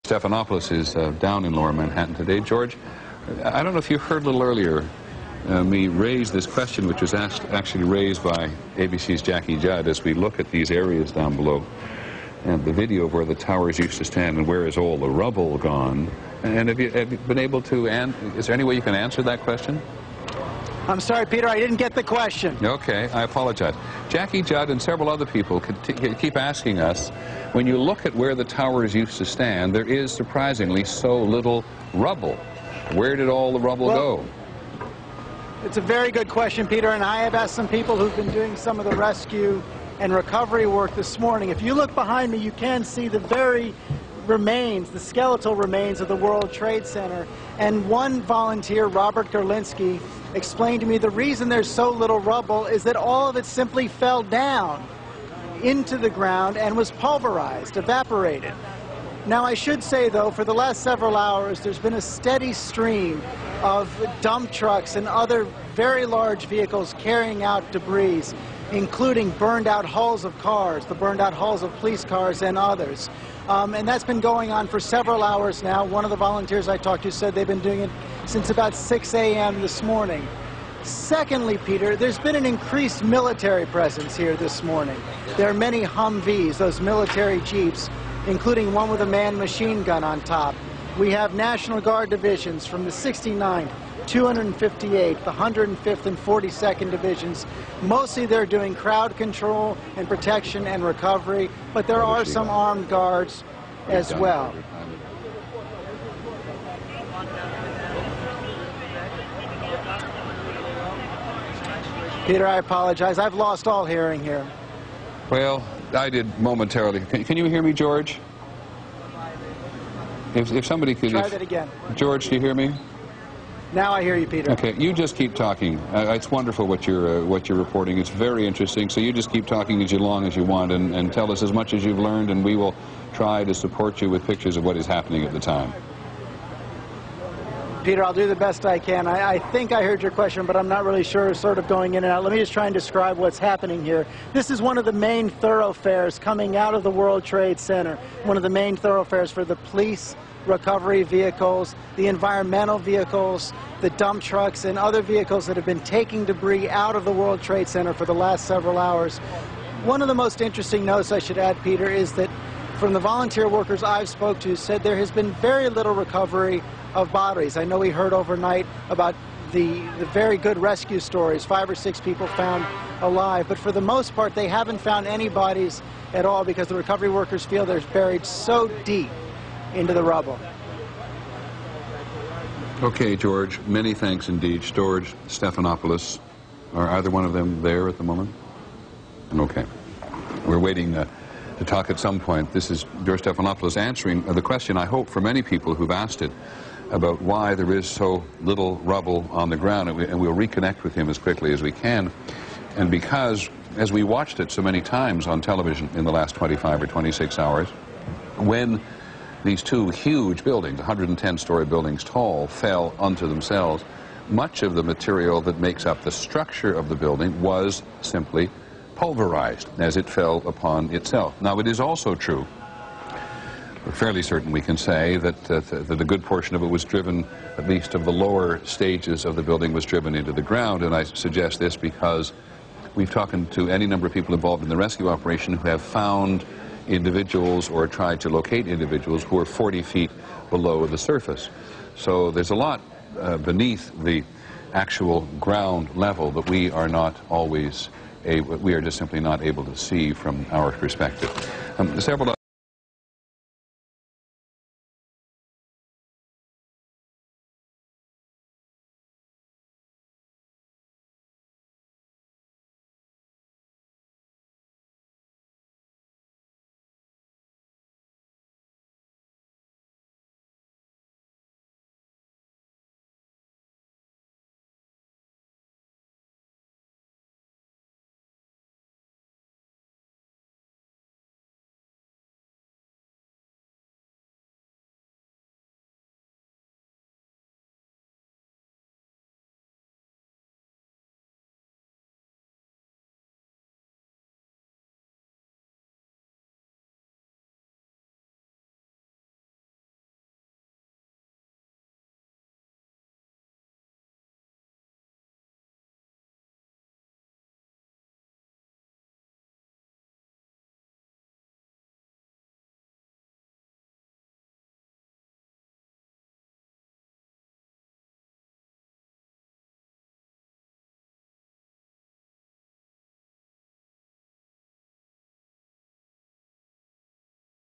Stephanopoulos is down in Lower Manhattan today. George, I don't know if you heard a little earlier me raise this question, which was actually raised by ABC's Jackie Judd as we look at these areas down below and the video of where the towers used to stand and where is all the rubble gone. And have you been able to, is there any way you can answer that question? I'm sorry, Peter, I didn't get the question. Okay, I apologize. Jackie Judd and several other people keep asking us, when you look at where the towers used to stand, there is surprisingly so little rubble. Where did all the rubble go? It's a very good question, Peter, and I have asked some people who've been doing some of the rescue and recovery work this morning. If you look behind me, you can see the very remains, the skeletal remains of the World Trade Center. And one volunteer, Robert Gerlinsky, explained to me the reason there's so little rubble is that all of it simply fell down into the ground and was pulverized, evaporated. Now, I should say, though, for the last several hours, there's been a steady stream of dump trucks and other very large vehicles carrying out debris, including burned out hulls of cars, the burned out hulls of police cars and others. And that's been going on for several hours now. One of the volunteers I talked to said they've been doing it since about 6 a.m. this morning. Secondly, Peter, there's been an increased military presence here this morning. There are many Humvees, those military jeeps, including one with a manned machine gun on top. We have National Guard divisions from the 69th, 258th, the 105th and 42nd divisions. Mostly they're doing crowd control and protection and recovery, but there are some armed guards as well. Peter, I apologize. I've lost all hearing here. Well, I did momentarily. Can you hear me, George? If somebody could... Try that again. George, do you hear me? Now I hear you, Peter. Okay, you just keep talking. It's wonderful what you're reporting. It's very interesting. So you just keep talking as long as you want and tell us as much as you've learned, and we will try to support you with pictures of what is happening at the time. Peter, I'll do the best I can. I think I heard your question, but I'm not really sure, sort of going in and out. Let me just try and describe what's happening here. This is one of the main thoroughfares coming out of the World Trade Center, one of the main thoroughfares for the police recovery vehicles, the environmental vehicles, the dump trucks, and other vehicles that have been taking debris out of the World Trade Center for the last several hours. One of the most interesting notes I should add, Peter, is that from the volunteer workers I've spoke to said there has been very little recovery of bodies. I know we heard overnight about the very good rescue stories, 5 or 6 people found alive, but for the most part they haven't found any bodies at all because the recovery workers feel they're buried so deep into the rubble. Okay, George, many thanks indeed. George Stephanopoulos. Are either one of them there at the moment? Okay. We're waiting to talk at some point. This is George Stephanopoulos answering the question, I hope, for many people who've asked it about why there is so little rubble on the ground, and we'll reconnect with him as quickly as we can. And because, as we watched it so many times on television in the last 25 or 26 hours, when these two huge buildings, 110-story buildings tall, fell unto themselves, much of the material that makes up the structure of the building was simply pulverized as it fell upon itself. Now, it is also true, we're fairly certain we can say, that a good portion of it was driven, at least of the lower stages of the building, was driven into the ground. And I suggest this because we've talked to any number of people involved in the rescue operation who have found individuals or tried to locate individuals who are 40 feet below the surface. So there's a lot beneath the actual ground level that we are not always we are just simply not able to see from our perspective. Several